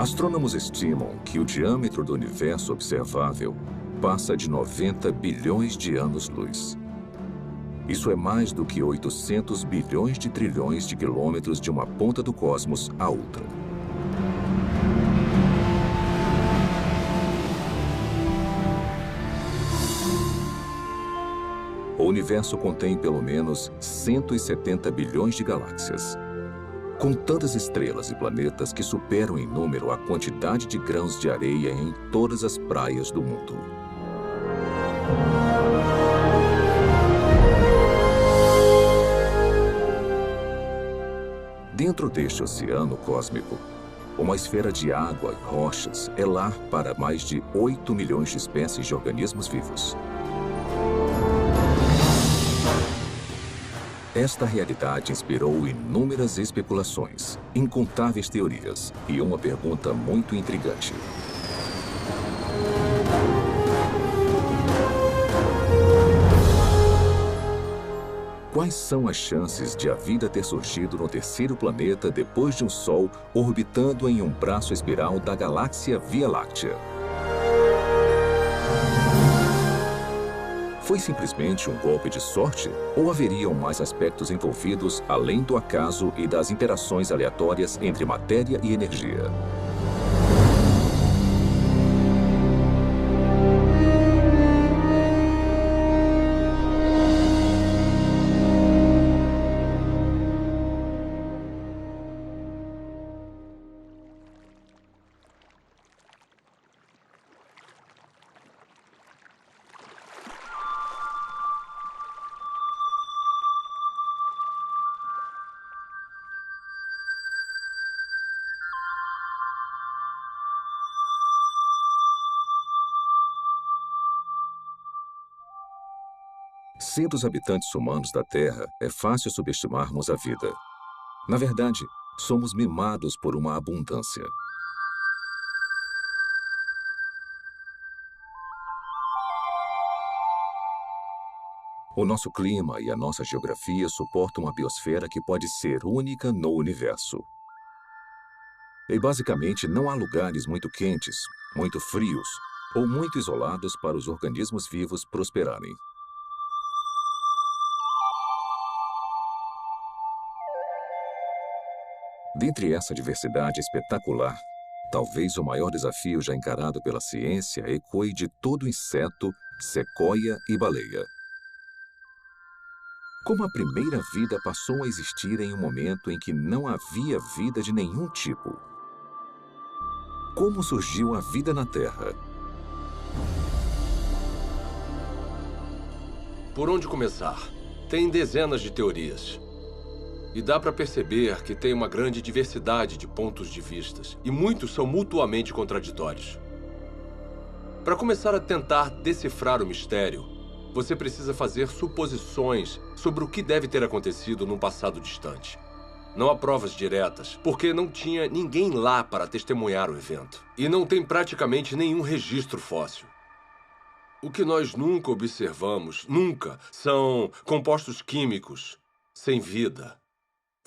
Astrônomos estimam que o diâmetro do universo observável passa de 90 bilhões de anos-luz. Isso é mais do que 800 bilhões de trilhões de quilômetros de uma ponta do cosmos à outra. O universo contém pelo menos 170 bilhões de galáxias, com tantas estrelas e planetas que superam em número a quantidade de grãos de areia em todas as praias do mundo. Dentro deste oceano cósmico, uma esfera de água e rochas é lar para mais de 8 milhões de espécies de organismos vivos. Esta realidade inspirou inúmeras especulações, incontáveis teorias e uma pergunta muito intrigante. Quais são as chances de a vida ter surgido no terceiro planeta depois de um Sol orbitando em um braço espiral da galáxia Via Láctea? Foi simplesmente um golpe de sorte ou haveriam mais aspectos envolvidos além do acaso e das interações aleatórias entre matéria e energia? Sendo os habitantes humanos da Terra, é fácil subestimarmos a vida. Na verdade, somos mimados por uma abundância. O nosso clima e a nossa geografia suportam uma biosfera que pode ser única no universo. E basicamente não há lugares muito quentes, muito frios ou muito isolados para os organismos vivos prosperarem. Dentre essa diversidade espetacular, talvez o maior desafio já encarado pela ciência ecoe de todo inseto, sequoia e baleia. Como a primeira vida passou a existir em um momento em que não havia vida de nenhum tipo? Como surgiu a vida na Terra? Por onde começar? Tem dezenas de teorias. E dá para perceber que tem uma grande diversidade de pontos de vistas, e muitos são mutuamente contraditórios. Para começar a tentar decifrar o mistério, você precisa fazer suposições sobre o que deve ter acontecido num passado distante. Não há provas diretas, porque não tinha ninguém lá para testemunhar o evento. E não tem praticamente nenhum registro fóssil. O que nós nunca observamos, nunca, são compostos químicos sem vida,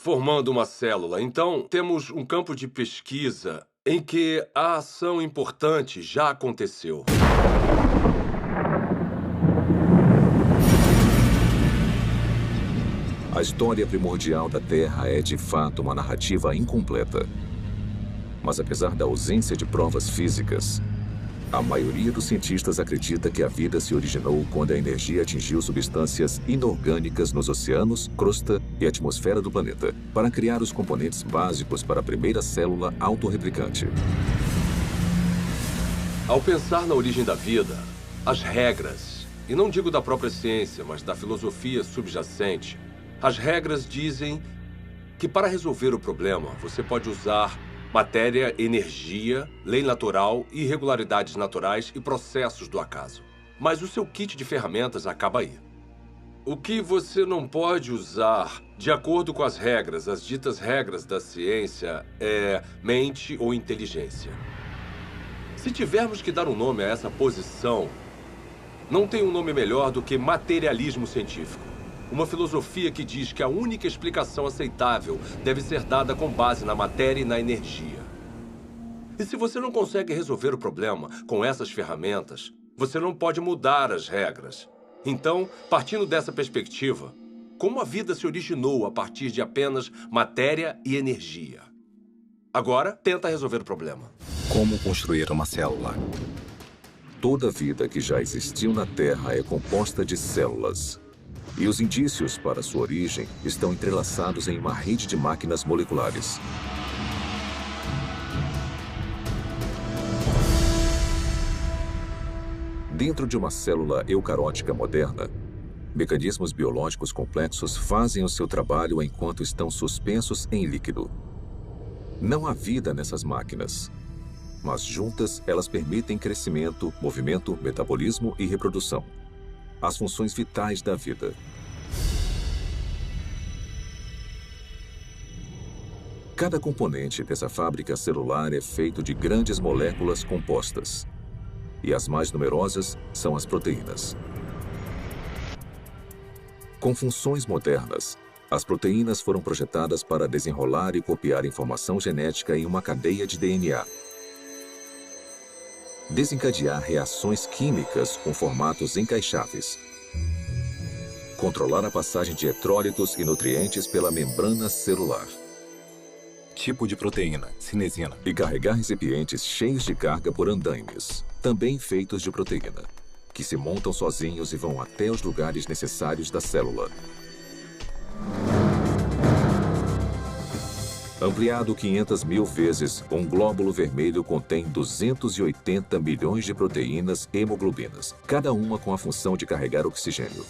formando uma célula. Então, temos um campo de pesquisa em que a ação importante já aconteceu. A história primordial da Terra é, de fato, uma narrativa incompleta. Mas apesar da ausência de provas físicas, a maioria dos cientistas acredita que a vida se originou quando a energia atingiu substâncias inorgânicas nos oceanos, crosta e atmosfera do planeta, para criar os componentes básicos para a primeira célula autorreplicante. Ao pensar na origem da vida, as regras, e não digo da própria ciência, mas da filosofia subjacente, as regras dizem que para resolver o problema, você pode usar matéria, energia, lei natural, irregularidades naturais e processos do acaso. Mas o seu kit de ferramentas acaba aí. O que você não pode usar, de acordo com as regras, as ditas regras da ciência, é mente ou inteligência. Se tivermos que dar um nome a essa posição, não tem um nome melhor do que materialismo científico. Uma filosofia que diz que a única explicação aceitável deve ser dada com base na matéria e na energia. E se você não consegue resolver o problema com essas ferramentas, você não pode mudar as regras. Então, partindo dessa perspectiva, como a vida se originou a partir de apenas matéria e energia? Agora, tenta resolver o problema. Como construir uma célula? Toda vida que já existiu na Terra é composta de células. E os indícios para sua origem estão entrelaçados em uma rede de máquinas moleculares. Dentro de uma célula eucarótica moderna, mecanismos biológicos complexos fazem o seu trabalho enquanto estão suspensos em líquido. Não há vida nessas máquinas, mas juntas elas permitem crescimento, movimento, metabolismo e reprodução. As funções vitais da vida. Cada componente dessa fábrica celular é feito de grandes moléculas compostas. E as mais numerosas são as proteínas. Com funções modernas, as proteínas foram projetadas para desenrolar e copiar informação genética em uma cadeia de DNA. Desencadear reações químicas com formatos encaixáveis. Controlar a passagem de eletrólitos e nutrientes pela membrana celular. Tipo de proteína, cinesina. E carregar recipientes cheios de carga por andaimes, também feitos de proteína, que se montam sozinhos e vão até os lugares necessários da célula. Ampliado 500.000 vezes, um glóbulo vermelho contém 280 milhões de proteínas hemoglobinas, cada uma com a função de carregar oxigênio.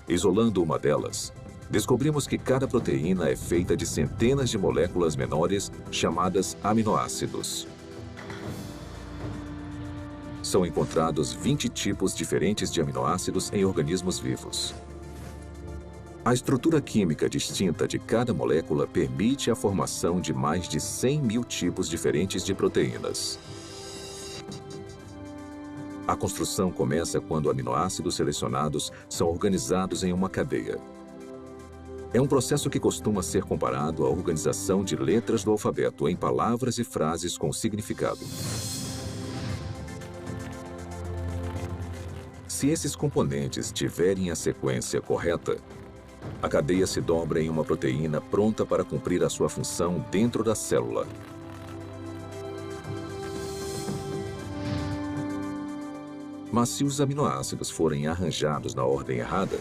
Isolando uma delas, descobrimos que cada proteína é feita de centenas de moléculas menores chamadas aminoácidos. São encontrados 20 tipos diferentes de aminoácidos em organismos vivos. A estrutura química distinta de cada molécula permite a formação de mais de 100.000 tipos diferentes de proteínas. A construção começa quando aminoácidos selecionados são organizados em uma cadeia. É um processo que costuma ser comparado à organização de letras do alfabeto em palavras e frases com significado. Se esses componentes tiverem a sequência correta, a cadeia se dobra em uma proteína pronta para cumprir a sua função dentro da célula. Mas se os aminoácidos forem arranjados na ordem errada,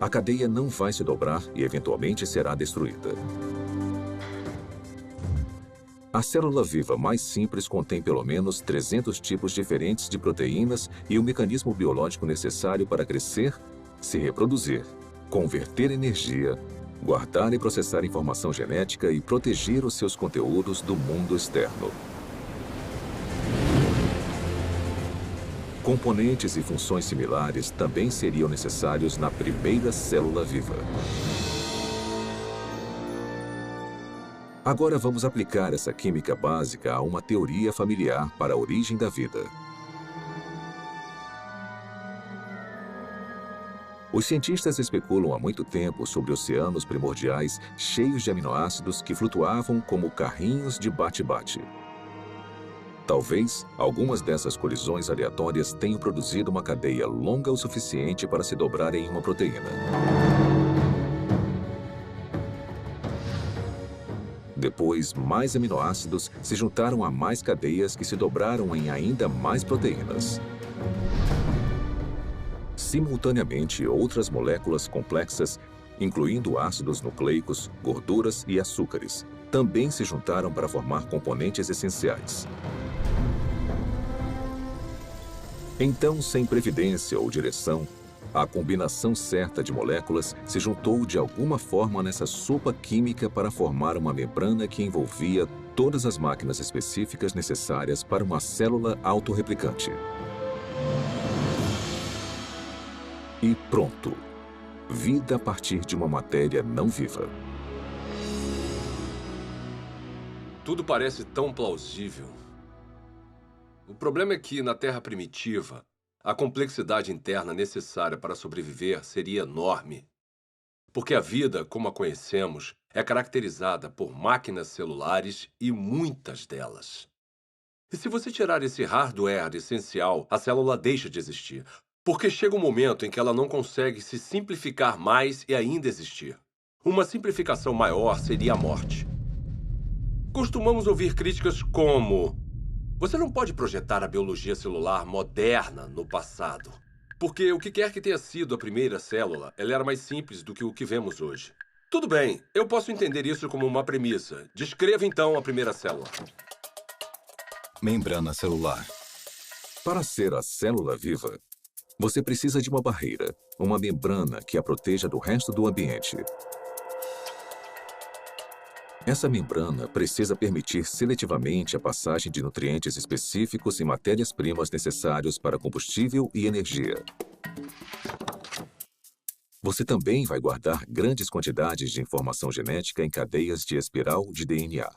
a cadeia não vai se dobrar e eventualmente será destruída. A célula viva mais simples contém pelo menos 300 tipos diferentes de proteínas e o mecanismo biológico necessário para crescer, se reproduzir, converter energia, guardar e processar informação genética e proteger os seus conteúdos do mundo externo. Componentes e funções similares também seriam necessários na primeira célula viva. Agora vamos aplicar essa química básica a uma teoria familiar para a origem da vida. Os cientistas especulam há muito tempo sobre oceanos primordiais cheios de aminoácidos que flutuavam como carrinhos de bate-bate. Talvez algumas dessas colisões aleatórias tenham produzido uma cadeia longa o suficiente para se dobrar em uma proteína. Depois, mais aminoácidos se juntaram a mais cadeias que se dobraram em ainda mais proteínas. Simultaneamente, outras moléculas complexas, incluindo ácidos nucleicos, gorduras e açúcares, também se juntaram para formar componentes essenciais. Então, sem previdência ou direção, a combinação certa de moléculas se juntou de alguma forma nessa sopa química para formar uma membrana que envolvia todas as máquinas específicas necessárias para uma célula autorreplicante. E pronto! Vida a partir de uma matéria não viva. Tudo parece tão plausível. O problema é que, na Terra primitiva, a complexidade interna necessária para sobreviver seria enorme. Porque a vida, como a conhecemos, é caracterizada por máquinas celulares e muitas delas. E se você tirar esse hardware essencial, a célula deixa de existir. Porque chega um momento em que ela não consegue se simplificar mais e ainda existir. Uma simplificação maior seria a morte. Costumamos ouvir críticas como: você não pode projetar a biologia celular moderna no passado. Porque o que quer que tenha sido a primeira célula, ela era mais simples do que o que vemos hoje. Tudo bem, eu posso entender isso como uma premissa. Descreva então a primeira célula. Membrana celular. Para ser a célula viva, você precisa de uma barreira, uma membrana que a proteja do resto do ambiente. Essa membrana precisa permitir seletivamente a passagem de nutrientes específicos e matérias-primas necessários para combustível e energia. Você também vai guardar grandes quantidades de informação genética em cadeias de espiral de DNA.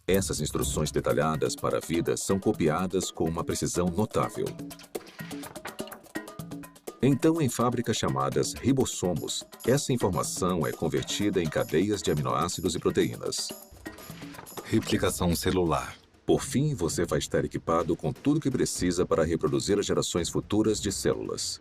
Essas instruções detalhadas para a vida são copiadas com uma precisão notável. Então, em fábricas chamadas ribossomos, essa informação é convertida em cadeias de aminoácidos e proteínas. Replicação celular. Por fim, você vai estar equipado com tudo o que precisa para reproduzir as gerações futuras de células.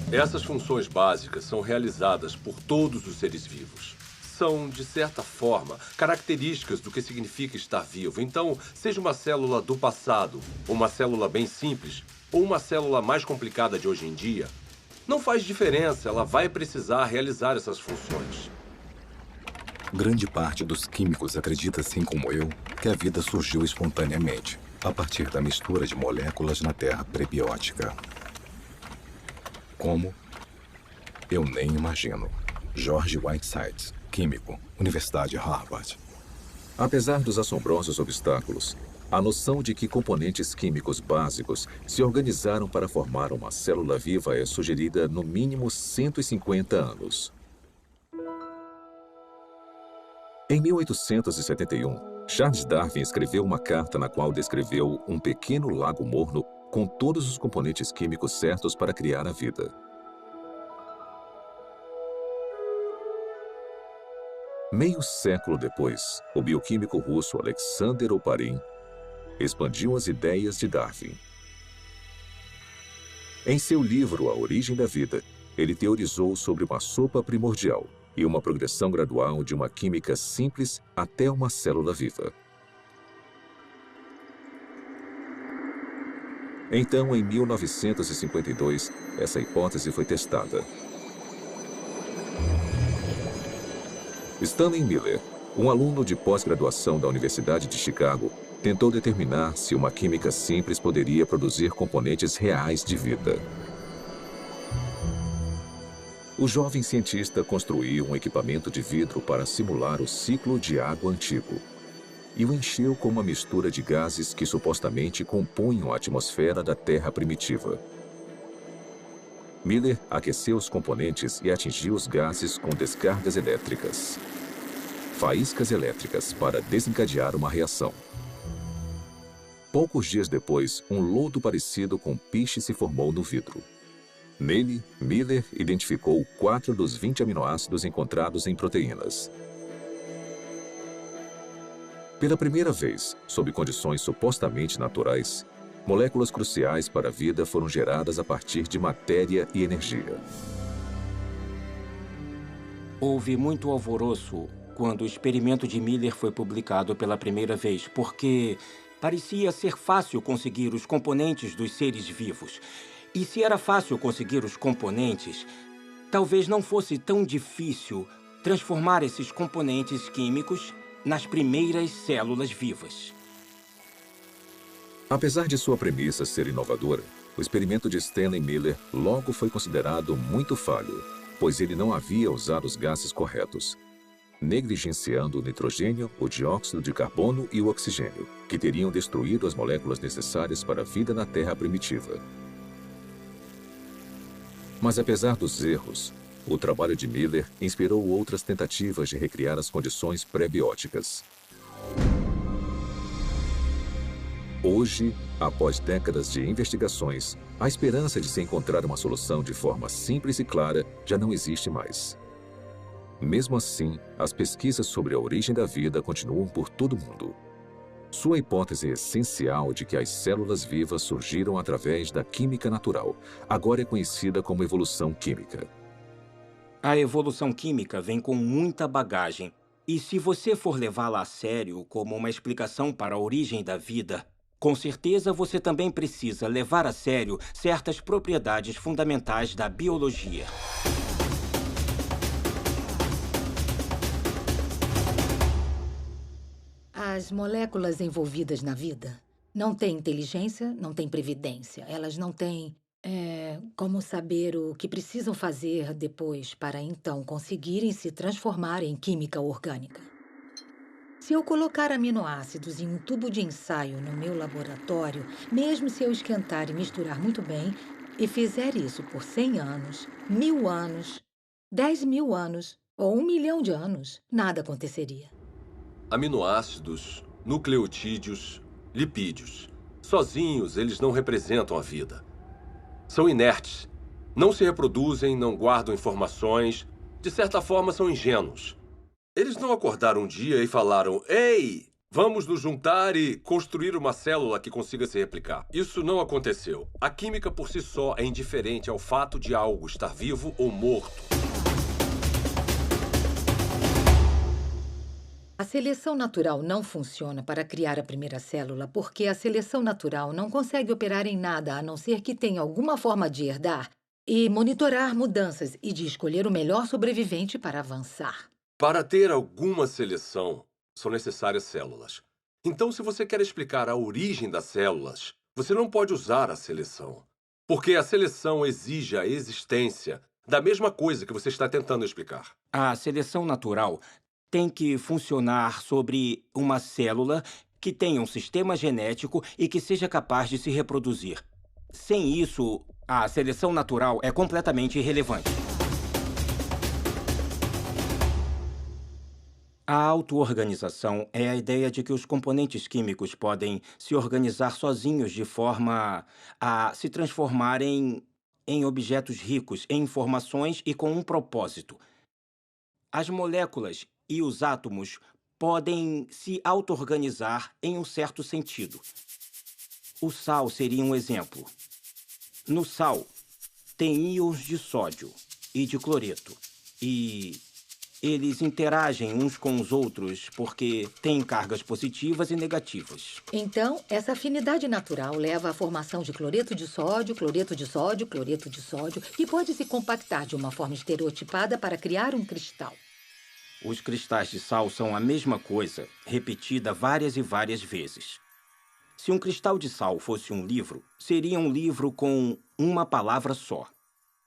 Essas funções básicas são realizadas por todos os seres vivos. São, de certa forma, características do que significa estar vivo. Então, seja uma célula do passado, uma célula bem simples, ou uma célula mais complicada de hoje em dia, não faz diferença, ela vai precisar realizar essas funções. Grande parte dos químicos acredita, assim como eu, que a vida surgiu espontaneamente, a partir da mistura de moléculas na terra prebiótica. Como? Eu nem imagino. George Whitesides, químico, Universidade Harvard. Apesar dos assombrosos obstáculos, a noção de que componentes químicos básicos se organizaram para formar uma célula viva é sugerida no mínimo 150 anos. Em 1871, Charles Darwin escreveu uma carta na qual descreveu um pequeno lago morno com todos os componentes químicos certos para criar a vida. Meio século depois, o bioquímico russo Alexander Oparin expandiu as ideias de Darwin. Em seu livro A Origem da Vida, ele teorizou sobre uma sopa primordial e uma progressão gradual de uma química simples até uma célula viva. Então, em 1952, essa hipótese foi testada. Stanley Miller, um aluno de pós-graduação da Universidade de Chicago, tentou determinar se uma química simples poderia produzir componentes reais de vida. O jovem cientista construiu um equipamento de vidro para simular o ciclo de água antigo e o encheu com uma mistura de gases que supostamente compunham a atmosfera da Terra primitiva. Miller aqueceu os componentes e atingiu os gases com descargas elétricas. Faíscas elétricas para desencadear uma reação. Poucos dias depois, um lodo parecido com piche se formou no vidro. Nele, Miller identificou 4 dos 20 aminoácidos encontrados em proteínas. Pela primeira vez, sob condições supostamente naturais, moléculas cruciais para a vida foram geradas a partir de matéria e energia. Houve muito alvoroço quando o experimento de Miller foi publicado pela primeira vez, porque parecia ser fácil conseguir os componentes dos seres vivos. E se era fácil conseguir os componentes, talvez não fosse tão difícil transformar esses componentes químicos nas primeiras células vivas. Apesar de sua premissa ser inovadora, o experimento de Stanley Miller logo foi considerado muito falho, pois ele não havia usado os gases corretos, negligenciando o nitrogênio, o dióxido de carbono e o oxigênio, que teriam destruído as moléculas necessárias para a vida na Terra primitiva. Mas apesar dos erros, o trabalho de Miller inspirou outras tentativas de recriar as condições pré-bióticas. Hoje, após décadas de investigações, A esperança de se encontrar uma solução de forma simples e clara já não existe mais. Mesmo assim, as pesquisas sobre a origem da vida continuam por todo o mundo. Sua hipótese essencial de que as células vivas surgiram através da química natural agora é conhecida como evolução química. A evolução química vem com muita bagagem. E se você for levá-la a sério como uma explicação para a origem da vida, com certeza você também precisa levar a sério certas propriedades fundamentais da biologia. As moléculas envolvidas na vida não têm inteligência, não têm previdência. Elas não têm como saber o que precisam fazer depois para então conseguirem se transformar em química orgânica. Se eu colocar aminoácidos em um tubo de ensaio no meu laboratório, mesmo se eu esquentar e misturar muito bem, e fizer isso por 100 anos, 1000 anos, 10.000 anos ou 1 milhão de anos, nada aconteceria. Aminoácidos, nucleotídeos, lipídios. Sozinhos, eles não representam a vida. São inertes. Não se reproduzem, não guardam informações. De certa forma, são ingênuos. Eles não acordaram um dia e falaram: "Ei, vamos nos juntar e construir uma célula que consiga se replicar." Isso não aconteceu. A química por si só é indiferente ao fato de algo estar vivo ou morto. A seleção natural não funciona para criar a primeira célula porque a seleção natural não consegue operar em nada a não ser que tenha alguma forma de herdar e monitorar mudanças e de escolher o melhor sobrevivente para avançar. Para ter alguma seleção, são necessárias células. Então, se você quer explicar a origem das células, você não pode usar a seleção. Porque a seleção exige a existência da mesma coisa que você está tentando explicar. A seleção natural tem que funcionar sobre uma célula que tenha um sistema genético e que seja capaz de se reproduzir. Sem isso, a seleção natural é completamente irrelevante. A auto-organização é a ideia de que os componentes químicos podem se organizar sozinhos de forma a se transformarem em objetos ricos em informações e com um propósito. As moléculas e os átomos podem se auto-organizar em um certo sentido. O sal seria um exemplo. No sal, tem íons de sódio e de cloreto. E eles interagem uns com os outros porque têm cargas positivas e negativas. Então, essa afinidade natural leva à formação de cloreto de sódio, cloreto de sódio, cloreto de sódio, que pode se compactar de uma forma estereotipada para criar um cristal. Os cristais de sal são a mesma coisa, repetida várias e várias vezes. Se um cristal de sal fosse um livro, seria um livro com uma palavra só.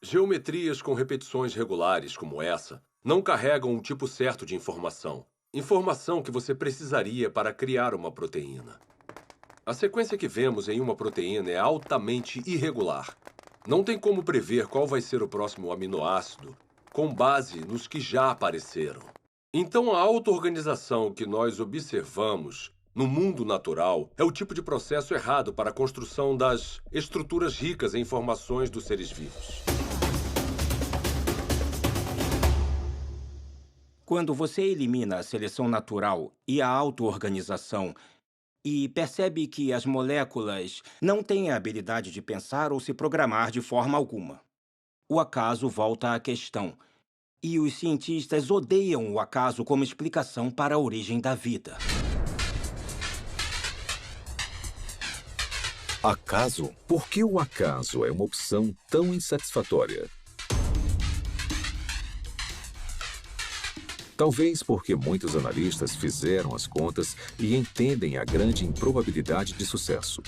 Geometrias com repetições regulares como essa não carregam um tipo certo de informação. Informação que você precisaria para criar uma proteína. A sequência que vemos em uma proteína é altamente irregular. Não tem como prever qual vai ser o próximo aminoácido com base nos que já apareceram. Então, a auto-organização que nós observamos no mundo natural é o tipo de processo errado para a construção das estruturas ricas em informações dos seres vivos. Quando você elimina a seleção natural e a auto-organização e percebe que as moléculas não têm a habilidade de pensar ou se programar de forma alguma, o acaso volta à questão. E os cientistas odeiam o acaso como explicação para a origem da vida. Acaso? Por que o acaso é uma opção tão insatisfatória? Talvez porque muitos analistas fizeram as contas e entendem a grande improbabilidade de sucesso.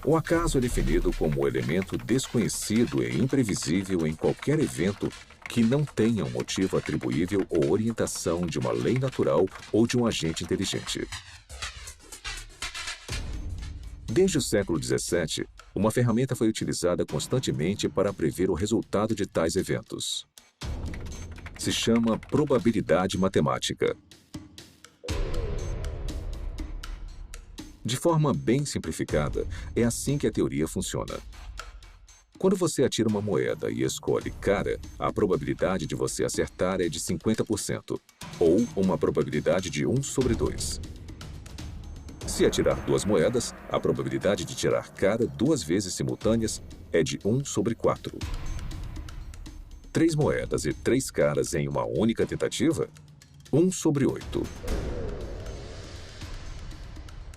O acaso é definido como o elemento desconhecido e imprevisível em qualquer evento que não tenha um motivo atribuível ou orientação de uma lei natural ou de um agente inteligente. Desde o século XVII, uma ferramenta foi utilizada constantemente para prever o resultado de tais eventos. Se chama probabilidade matemática. De forma bem simplificada, é assim que a teoria funciona. Quando você atira uma moeda e escolhe cara, a probabilidade de você acertar é de 50%, ou uma probabilidade de 1 sobre 2. Se atirar 2 moedas, a probabilidade de tirar cara 2 vezes simultâneas é de 1 sobre 4. 3 moedas e 3 caras em uma única tentativa? 1 sobre 8.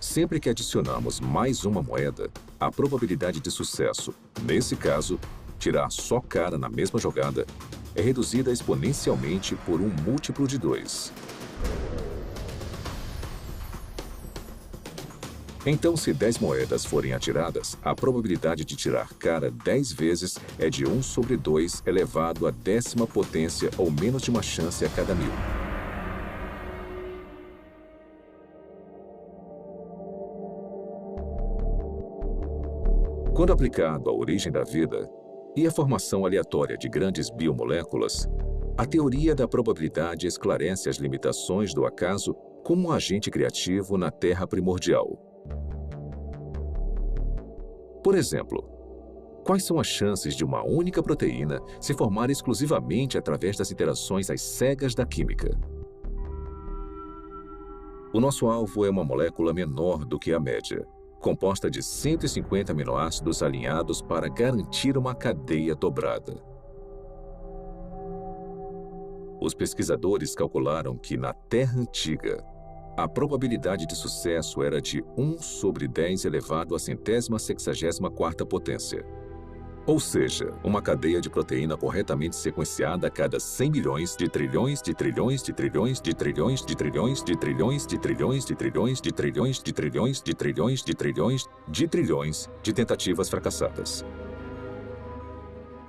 Sempre que adicionamos mais uma moeda, a probabilidade de sucesso, nesse caso, tirar só cara na mesma jogada, é reduzida exponencialmente por um múltiplo de 2. Então, se 10 moedas forem atiradas, a probabilidade de tirar cara 10 vezes é de 1 sobre 2 elevado à 10ª potência ou menos de uma chance a cada 1000. Quando aplicado à origem da vida e à formação aleatória de grandes biomoléculas, a teoria da probabilidade esclarece as limitações do acaso como um agente criativo na Terra primordial. Por exemplo, quais são as chances de uma única proteína se formar exclusivamente através das interações às cegas da química? O nosso alvo é uma molécula menor do que a média, composta de 150 aminoácidos alinhados para garantir uma cadeia dobrada. Os pesquisadores calcularam que, na Terra antiga, a probabilidade de sucesso era de 1 sobre 10 elevado à 164ª potência. Ou seja, uma cadeia de proteína corretamente sequenciada a cada 100 milhões de trilhões de trilhões de trilhões de trilhões de trilhões de trilhões de trilhões de trilhões de trilhões de trilhões de trilhões de trilhões de trilhões de tentativas fracassadas.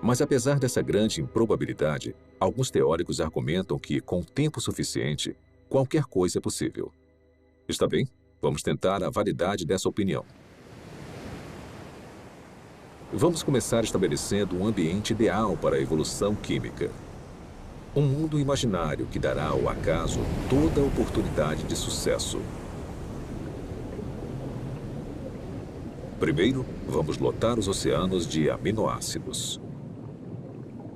Mas apesar dessa grande improbabilidade, alguns teóricos argumentam que, com tempo suficiente, qualquer coisa é possível. Está bem? Vamos tentar a validade dessa opinião. Vamos começar estabelecendo um ambiente ideal para a evolução química. Um mundo imaginário que dará ao acaso toda a oportunidade de sucesso. Primeiro, vamos lotar os oceanos de aminoácidos.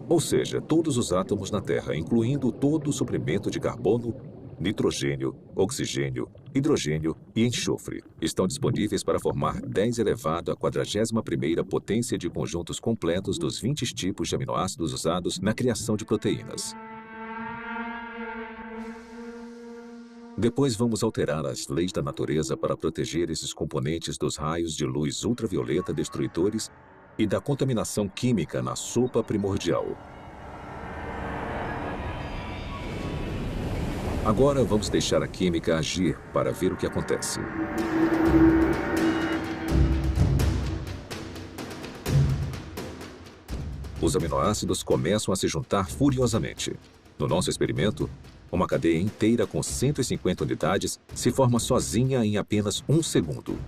Ou seja, todos os átomos na Terra, incluindo todo o suprimento de carbono, nitrogênio, oxigênio, hidrogênio e enxofre, estão disponíveis para formar 10 elevado à 41ª potência de conjuntos completos dos 20 tipos de aminoácidos usados na criação de proteínas. Depois vamos alterar as leis da natureza para proteger esses componentes dos raios de luz ultravioleta destruidores e da contaminação química na sopa primordial. Agora vamos deixar a química agir para ver o que acontece. Os aminoácidos começam a se juntar furiosamente. No nosso experimento, uma cadeia inteira com 150 unidades se forma sozinha em apenas 1 segundo.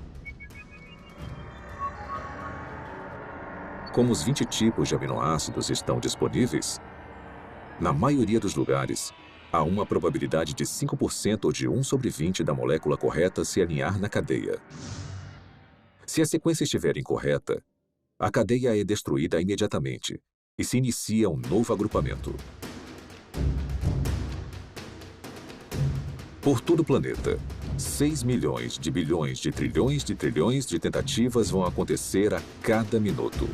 Como os 20 tipos de aminoácidos estão disponíveis, na maioria dos lugares, há uma probabilidade de 5% ou de 1 sobre 20 da molécula correta se alinhar na cadeia. Se a sequência estiver incorreta, a cadeia é destruída imediatamente e se inicia um novo agrupamento. Por todo o planeta, 6 milhões de bilhões de trilhões de tentativas vão acontecer a cada minuto.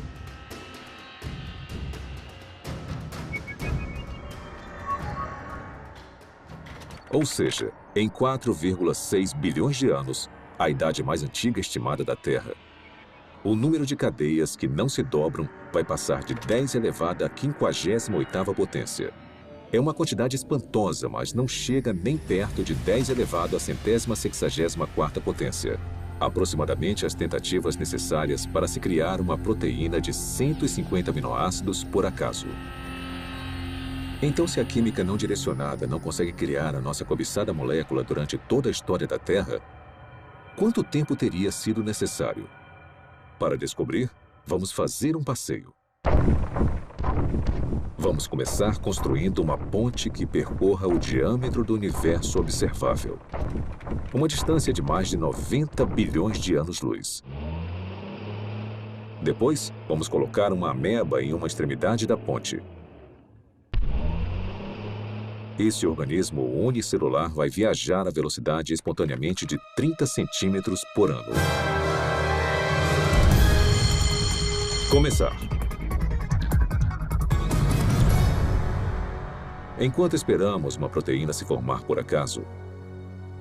Ou seja, em 4,6 bilhões de anos, a idade mais antiga estimada da Terra, o número de cadeias que não se dobram vai passar de 10 elevado à 58ª potência. É uma quantidade espantosa, mas não chega nem perto de 10 elevado à 164ª potência. Aproximadamente as tentativas necessárias para se criar uma proteína de 150 aminoácidos por acaso. Então, se a química não direcionada não consegue criar a nossa cobiçada molécula durante toda a história da Terra, quanto tempo teria sido necessário? Para descobrir, vamos fazer um passeio. Vamos começar construindo uma ponte que percorra o diâmetro do universo observável. Uma distância de mais de 90 bilhões de anos-luz. Depois, vamos colocar uma ameba em uma extremidade da ponte. Esse organismo unicelular vai viajar a velocidade espontaneamente de 30 centímetros por ano. Começar. Enquanto esperamos uma proteína se formar por acaso,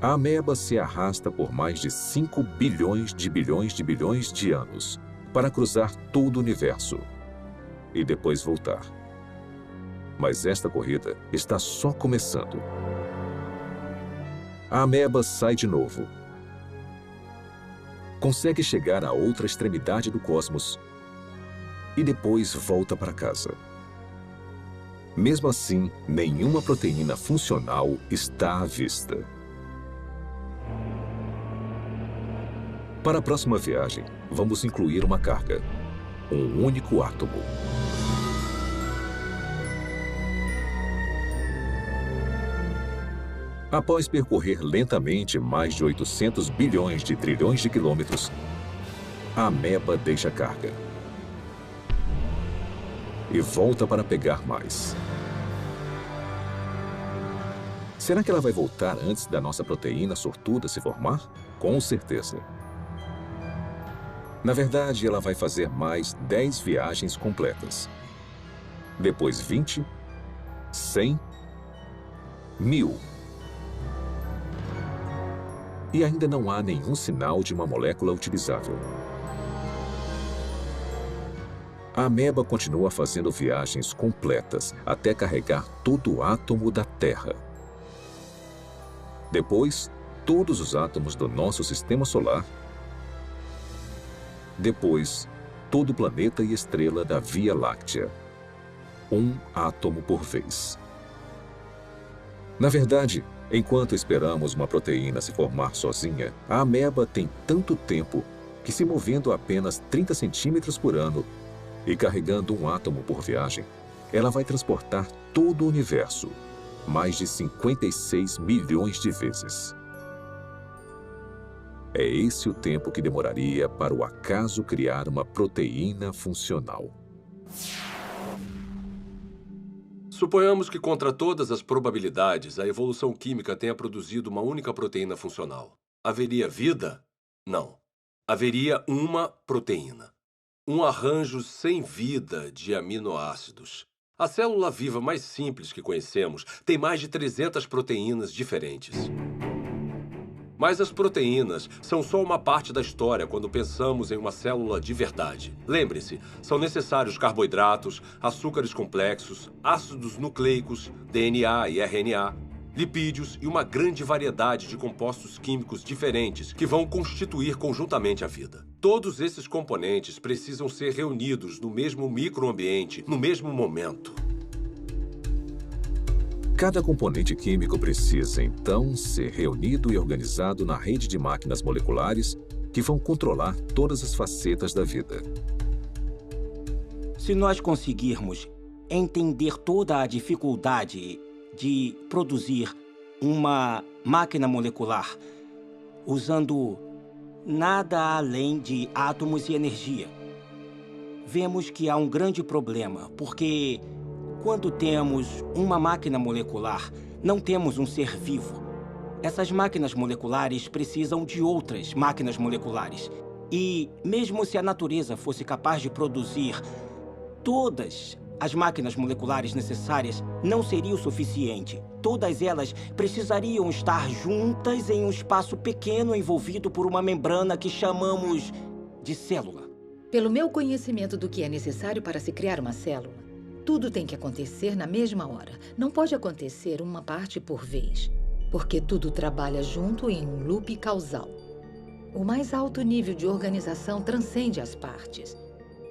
a ameba se arrasta por mais de 5 bilhões de bilhões de bilhões de anos para cruzar todo o universo e depois voltar. Mas esta corrida está só começando. A ameba sai de novo. Consegue chegar à outra extremidade do cosmos e depois volta para casa. Mesmo assim, nenhuma proteína funcional está à vista. Para a próxima viagem, vamos incluir uma carga, um único átomo. Após percorrer lentamente mais de 800 bilhões de trilhões de quilômetros, a ameba deixa a carga e volta para pegar mais. Será que ela vai voltar antes da nossa proteína sortuda se formar? Com certeza. Na verdade, ela vai fazer mais 10 viagens completas. Depois 20, 100, 1000. E ainda não há nenhum sinal de uma molécula utilizável. A ameba continua fazendo viagens completas até carregar todo o átomo da Terra. Depois, todos os átomos do nosso sistema solar. Depois, todo o planeta e estrela da Via Láctea. Um átomo por vez. Na verdade, enquanto esperamos uma proteína se formar sozinha, a ameba tem tanto tempo que, se movendo a apenas 30 centímetros por ano e carregando um átomo por viagem, ela vai transportar todo o universo, mais de 56 milhões de vezes. É esse o tempo que demoraria para o acaso criar uma proteína funcional. Suponhamos que, contra todas as probabilidades, a evolução química tenha produzido uma única proteína funcional. Haveria vida? Não. Haveria uma proteína. Um arranjo sem vida de aminoácidos. A célula viva mais simples que conhecemos tem mais de 300 proteínas diferentes. Mas as proteínas são só uma parte da história quando pensamos em uma célula de verdade. Lembre-se, são necessários carboidratos, açúcares complexos, ácidos nucleicos, DNA e RNA, lipídios e uma grande variedade de compostos químicos diferentes que vão constituir conjuntamente a vida. Todos esses componentes precisam ser reunidos no mesmo microambiente, no mesmo momento. Cada componente químico precisa, então, ser reunido e organizado na rede de máquinas moleculares que vão controlar todas as facetas da vida. Se nós conseguirmos entender toda a dificuldade de produzir uma máquina molecular usando nada além de átomos e energia, vemos que há um grande problema, porque quando temos uma máquina molecular, não temos um ser vivo. Essas máquinas moleculares precisam de outras máquinas moleculares. E mesmo se a natureza fosse capaz de produzir todas as máquinas moleculares necessárias, não seria o suficiente. Todas elas precisariam estar juntas em um espaço pequeno envolvido por uma membrana que chamamos de célula. Pelo meu conhecimento do que é necessário para se criar uma célula, tudo tem que acontecer na mesma hora. Não pode acontecer uma parte por vez, porque tudo trabalha junto em um loop causal. O mais alto nível de organização transcende as partes.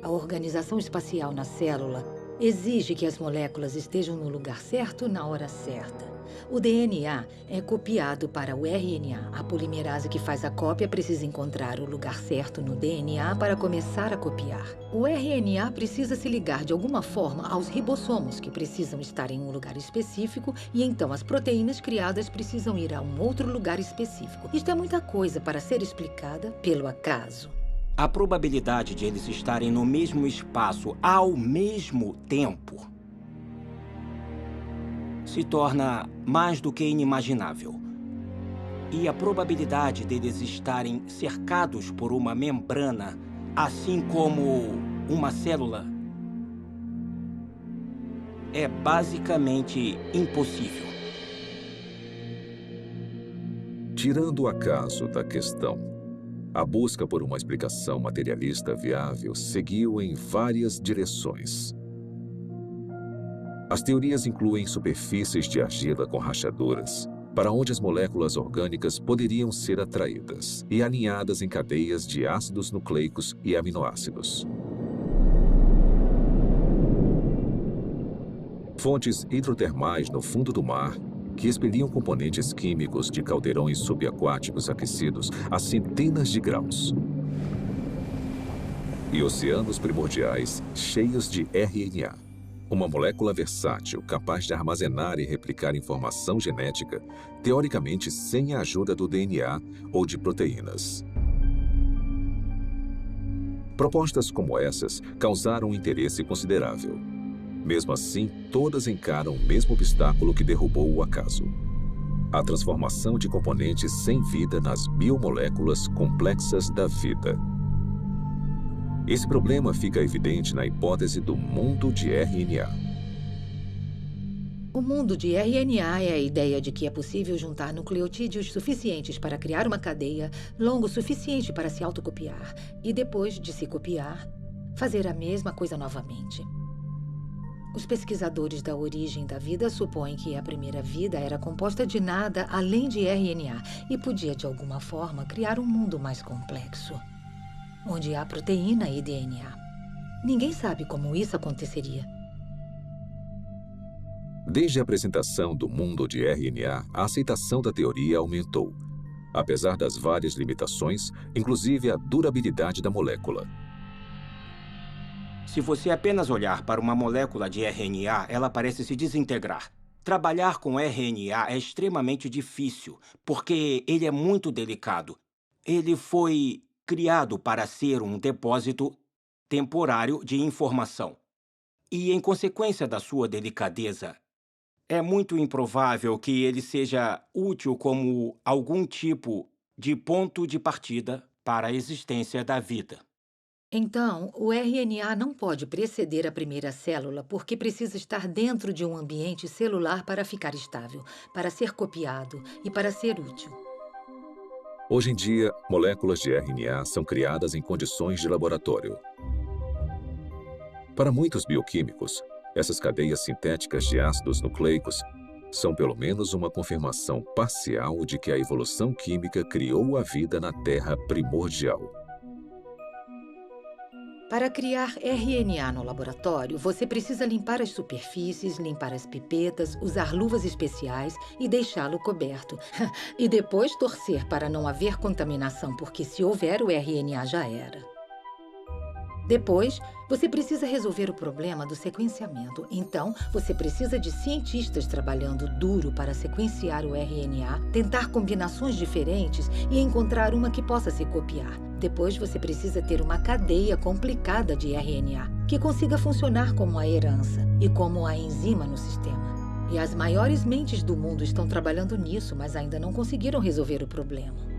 A organização espacial na célula exige que as moléculas estejam no lugar certo na hora certa. O DNA é copiado para o RNA. A polimerase que faz a cópia precisa encontrar o lugar certo no DNA para começar a copiar. O RNA precisa se ligar de alguma forma aos ribossomos, que precisam estar em um lugar específico, e então as proteínas criadas precisam ir a um outro lugar específico. Isto é muita coisa para ser explicada pelo acaso. A probabilidade de eles estarem no mesmo espaço ao mesmo tempo se torna mais do que inimaginável. E a probabilidade deles estarem cercados por uma membrana, assim como uma célula, é basicamente impossível. Tirando o acaso da questão, a busca por uma explicação materialista viável seguiu em várias direções. As teorias incluem superfícies de argila com rachaduras, para onde as moléculas orgânicas poderiam ser atraídas e alinhadas em cadeias de ácidos nucleicos e aminoácidos. Fontes hidrotermais no fundo do mar, que expeliam componentes químicos de caldeirões subaquáticos aquecidos a centenas de graus. E oceanos primordiais cheios de RNA. Uma molécula versátil capaz de armazenar e replicar informação genética, teoricamente sem a ajuda do DNA ou de proteínas. Propostas como essas causaram um interesse considerável. Mesmo assim, todas encaram o mesmo obstáculo que derrubou o acaso: a transformação de componentes sem vida nas biomoléculas complexas da vida. Esse problema fica evidente na hipótese do mundo de RNA. O mundo de RNA é a ideia de que é possível juntar nucleotídeos suficientes para criar uma cadeia longo o suficiente para se autocopiar e, depois de se copiar, fazer a mesma coisa novamente. Os pesquisadores da origem da vida supõem que a primeira vida era composta de nada além de RNA e podia, de alguma forma, criar um mundo mais complexo, onde há proteína e DNA. Ninguém sabe como isso aconteceria. Desde a apresentação do mundo de RNA, a aceitação da teoria aumentou, apesar das várias limitações, inclusive a durabilidade da molécula. Se você apenas olhar para uma molécula de RNA, ela parece se desintegrar. Trabalhar com RNA é extremamente difícil, porque ele é muito delicado. Ele foi criado para ser um depósito temporário de informação. E, em consequência da sua delicadeza, é muito improvável que ele seja útil como algum tipo de ponto de partida para a existência da vida. Então, o RNA não pode preceder a primeira célula porque precisa estar dentro de um ambiente celular para ficar estável, para ser copiado e para ser útil. Hoje em dia, moléculas de RNA são criadas em condições de laboratório. Para muitos bioquímicos, essas cadeias sintéticas de ácidos nucleicos são pelo menos uma confirmação parcial de que a evolução química criou a vida na Terra primordial. Para criar RNA no laboratório, você precisa limpar as superfícies, limpar as pipetas, usar luvas especiais e deixá-lo coberto. E depois torcer para não haver contaminação, porque se houver, o RNA já era. Depois, você precisa resolver o problema do sequenciamento. Então, você precisa de cientistas trabalhando duro para sequenciar o RNA, tentar combinações diferentes e encontrar uma que possa se copiar. Depois, você precisa ter uma cadeia complicada de RNA, que consiga funcionar como a herança e como a enzima no sistema. E as maiores mentes do mundo estão trabalhando nisso, mas ainda não conseguiram resolver o problema.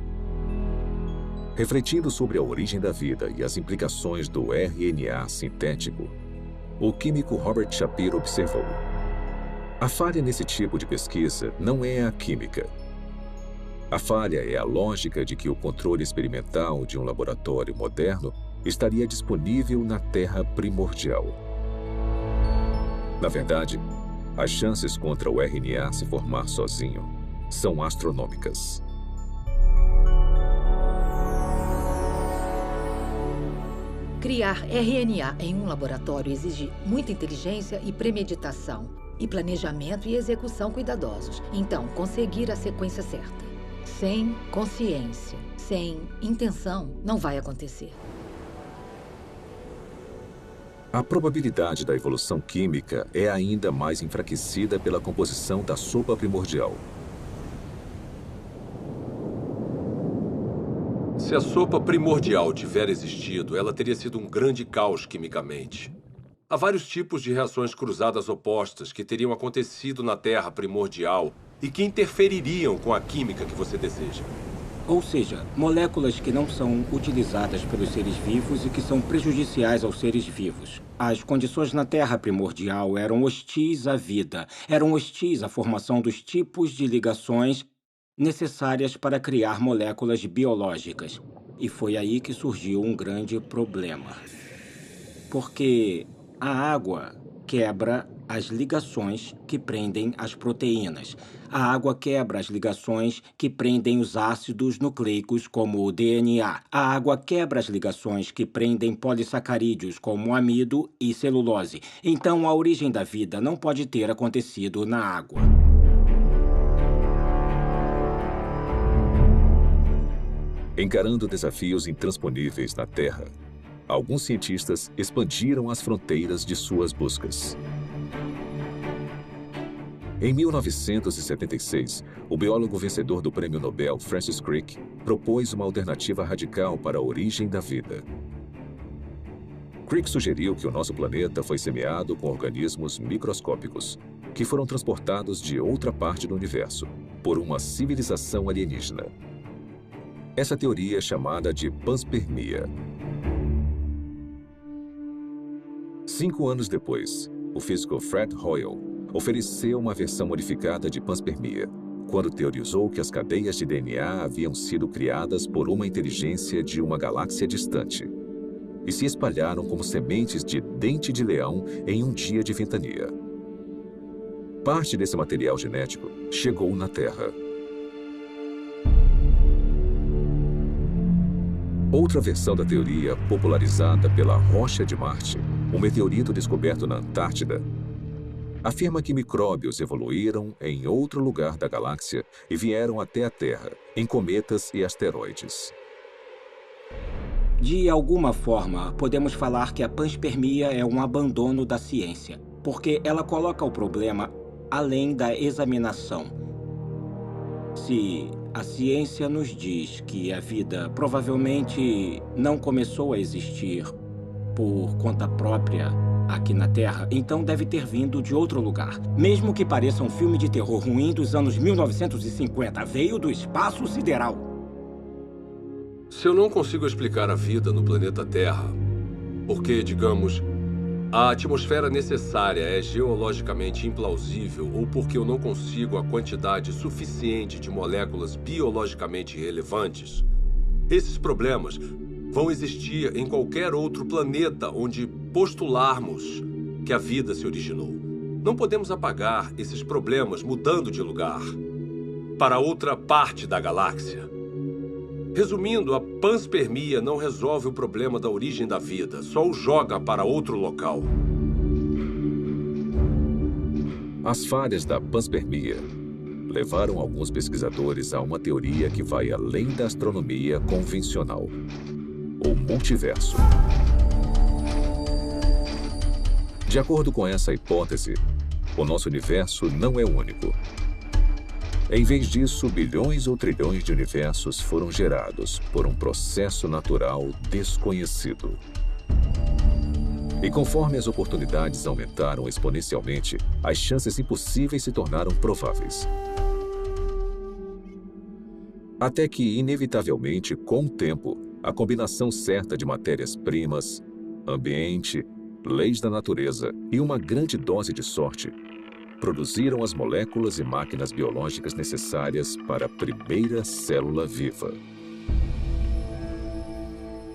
Refletindo sobre a origem da vida e as implicações do RNA sintético, o químico Robert Shapiro observou: a falha nesse tipo de pesquisa não é a química. A falha é a lógica de que o controle experimental de um laboratório moderno estaria disponível na Terra primordial. Na verdade, as chances contra o RNA se formar sozinho são astronômicas. Criar RNA em um laboratório exige muita inteligência e premeditação. e planejamento e execução cuidadosos. Então, conseguir a sequência certa. Sem consciência, sem intenção, não vai acontecer. A probabilidade da evolução química é ainda mais enfraquecida pela composição da sopa primordial. Se a sopa primordial tiver existido, ela teria sido um grande caos quimicamente. Há vários tipos de reações cruzadas opostas que teriam acontecido na Terra primordial e que interfeririam com a química que você deseja. Ou seja, moléculas que não são utilizadas pelos seres vivos e que são prejudiciais aos seres vivos. As condições na Terra primordial eram hostis à vida, eram hostis à formação dos tipos de ligações necessárias para criar moléculas biológicas. E foi aí que surgiu um grande problema. Porque a água quebra as ligações que prendem as proteínas. A água quebra as ligações que prendem os ácidos nucleicos, como o DNA. A água quebra as ligações que prendem polissacarídeos, como amido e celulose. Então, a origem da vida não pode ter acontecido na água. Encarando desafios intransponíveis na Terra, alguns cientistas expandiram as fronteiras de suas buscas. Em 1976, o biólogo vencedor do Prêmio Nobel, Francis Crick, propôs uma alternativa radical para a origem da vida. Crick sugeriu que o nosso planeta foi semeado com organismos microscópicos, que foram transportados de outra parte do universo, por uma civilização alienígena. Essa teoria é chamada de panspermia. 5 anos depois, o físico Fred Hoyle ofereceu uma versão modificada de panspermia, quando teorizou que as cadeias de DNA haviam sido criadas por uma inteligência de uma galáxia distante e se espalharam como sementes de dente de leão em um dia de ventania. Parte desse material genético chegou na Terra. Outra versão da teoria, popularizada pela Rocha de Marte, um meteorito descoberto na Antártida, afirma que micróbios evoluíram em outro lugar da galáxia e vieram até a Terra, em cometas e asteroides. De alguma forma, podemos falar que a panspermia é um abandono da ciência, porque ela coloca o problema além da examinação. Se a ciência nos diz que a vida provavelmente não começou a existir por conta própria aqui na Terra, então deve ter vindo de outro lugar. Mesmo que pareça um filme de terror ruim dos anos 1950, veio do espaço sideral. Se eu não consigo explicar a vida no planeta Terra, porque, digamos, a atmosfera necessária é geologicamente implausível ou porque eu não consigo a quantidade suficiente de moléculas biologicamente relevantes, esses problemas vão existir em qualquer outro planeta onde postularmos que a vida se originou. Não podemos apagar esses problemas mudando de lugar para outra parte da galáxia. Resumindo, a panspermia não resolve o problema da origem da vida, só o joga para outro local. As falhas da panspermia levaram alguns pesquisadores a uma teoria que vai além da astronomia convencional: o multiverso. De acordo com essa hipótese, o nosso universo não é único. Em vez disso, bilhões ou trilhões de universos foram gerados por um processo natural desconhecido. E conforme as oportunidades aumentaram exponencialmente, as chances impossíveis se tornaram prováveis. Até que, inevitavelmente, com o tempo, a combinação certa de matérias-primas, ambiente, leis da natureza e uma grande dose de sorte produziram as moléculas e máquinas biológicas necessárias para a primeira célula viva.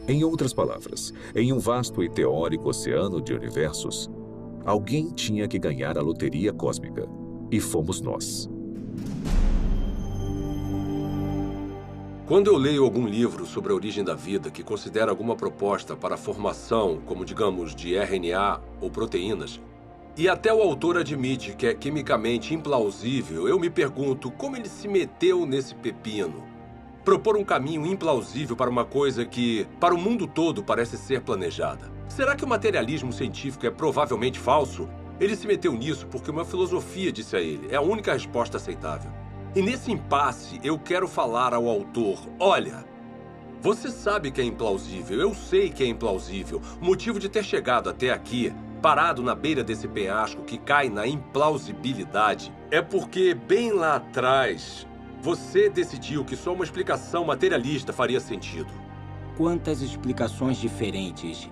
Em outras palavras, em um vasto e teórico oceano de universos, alguém tinha que ganhar a loteria cósmica, e fomos nós. Quando eu leio algum livro sobre a origem da vida que considera alguma proposta para a formação, como digamos, de RNA ou proteínas, E até o autor admite que é quimicamente implausível. Eu me pergunto como ele se meteu nesse pepino. Propor um caminho implausível para uma coisa que, para o mundo todo, parece ser planejada. Será que o materialismo científico é provavelmente falso? Ele se meteu nisso porque uma filosofia disse a ele. É a única resposta aceitável. E nesse impasse, eu quero falar ao autor, olha, você sabe que é implausível, eu sei que é implausível. O motivo de ter chegado até aqui, parado na beira desse penhasco que cai na implausibilidade, é porque bem lá atrás, você decidiu que só uma explicação materialista faria sentido. Quantas explicações diferentes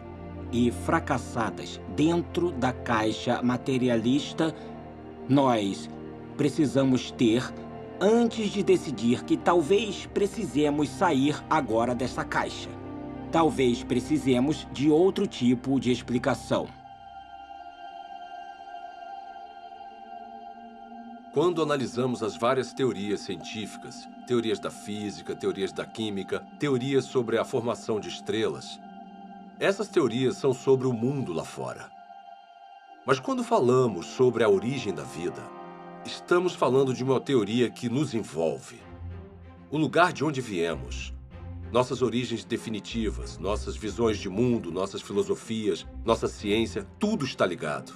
e fracassadas dentro da caixa materialista nós precisamos ter antes de decidir que talvez precisemos sair agora dessa caixa. Talvez precisemos de outro tipo de explicação. Quando analisamos as várias teorias científicas, teorias da física, teorias da química, teorias sobre a formação de estrelas, essas teorias são sobre o mundo lá fora. Mas quando falamos sobre a origem da vida, estamos falando de uma teoria que nos envolve. O lugar de onde viemos, nossas origens definitivas, nossas visões de mundo, nossas filosofias, nossa ciência, tudo está ligado.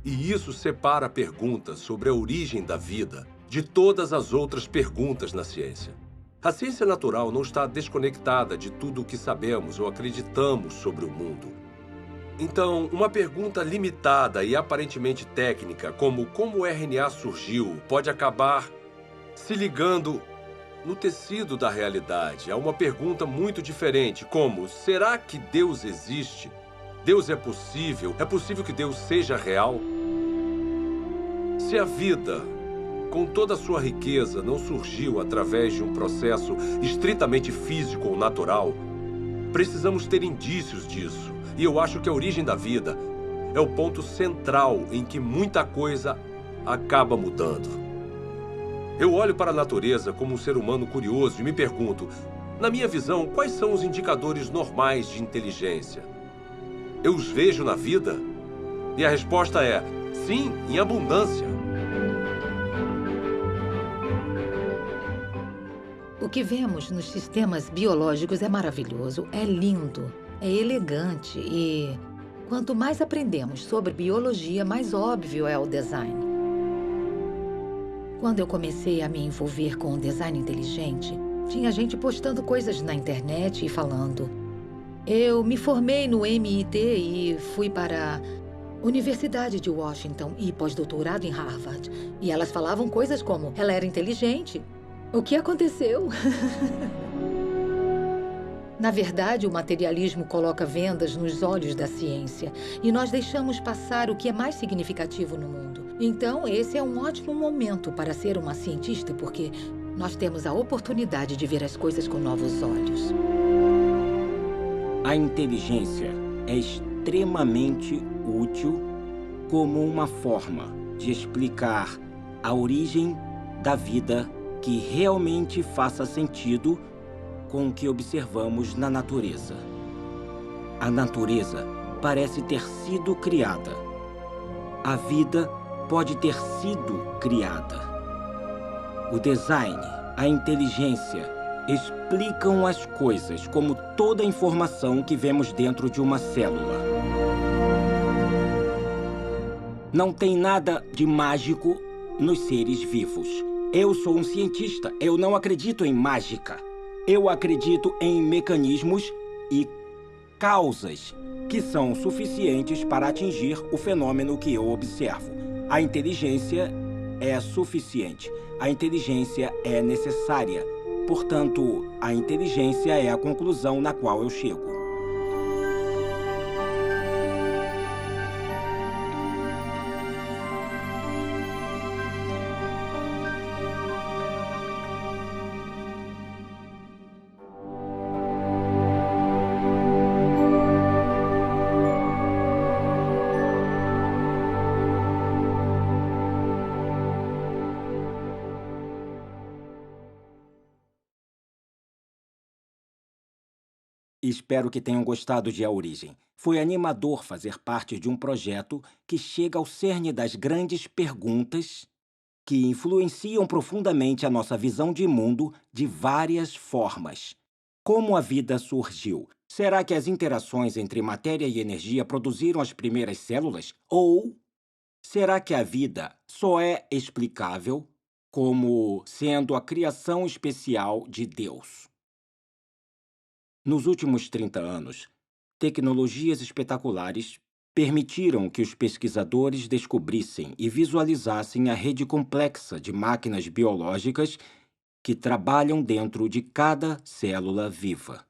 E isso separa a pergunta sobre a origem da vida de todas as outras perguntas na ciência. A ciência natural não está desconectada de tudo o que sabemos ou acreditamos sobre o mundo. Então, uma pergunta limitada e aparentemente técnica, como o RNA surgiu, pode acabar se ligando no tecido da realidade a uma pergunta muito diferente, como, será que Deus existe? Deus é possível? É possível que Deus seja real? Se a vida, com toda a sua riqueza, não surgiu através de um processo estritamente físico ou natural, precisamos ter indícios disso. E eu acho que a origem da vida é o ponto central em que muita coisa acaba mudando. Eu olho para a natureza como um ser humano curioso e me pergunto, na minha visão, quais são os indicadores normais de inteligência? Eu os vejo na vida? E a resposta é, sim, em abundância. O que vemos nos sistemas biológicos é maravilhoso, é lindo, é elegante e quanto mais aprendemos sobre biologia, mais óbvio é o design. Quando eu comecei a me envolver com o design inteligente, tinha gente postando coisas na internet e falando: eu me formei no MIT e fui para a Universidade de Washington e pós-doutorado em Harvard. E elas falavam coisas como, ela era inteligente. O que aconteceu? Na verdade, o materialismo coloca vendas nos olhos da ciência e nós deixamos passar o que é mais significativo no mundo. Então, esse é um ótimo momento para ser uma cientista, porque nós temos a oportunidade de ver as coisas com novos olhos. A inteligência é extremamente útil como uma forma de explicar a origem da vida que realmente faça sentido com o que observamos na natureza. A natureza parece ter sido criada. A vida pode ter sido criada. O design, a inteligência explicam as coisas como toda a informação que vemos dentro de uma célula. Não tem nada de mágico nos seres vivos. Eu sou um cientista, eu não acredito em mágica. Eu acredito em mecanismos e causas que são suficientes para atingir o fenômeno que eu observo. A inteligência é suficiente. A inteligência é necessária. Portanto, a inteligência é a conclusão na qual eu chego. Espero que tenham gostado de A Origem. Foi animador fazer parte de um projeto que chega ao cerne das grandes perguntas que influenciam profundamente a nossa visão de mundo de várias formas. Como a vida surgiu? Será que as interações entre matéria e energia produziram as primeiras células? Ou será que a vida só é explicável como sendo a criação especial de Deus? Nos últimos 30 anos, tecnologias espetaculares permitiram que os pesquisadores descobrissem e visualizassem a rede complexa de máquinas biológicas que trabalham dentro de cada célula viva.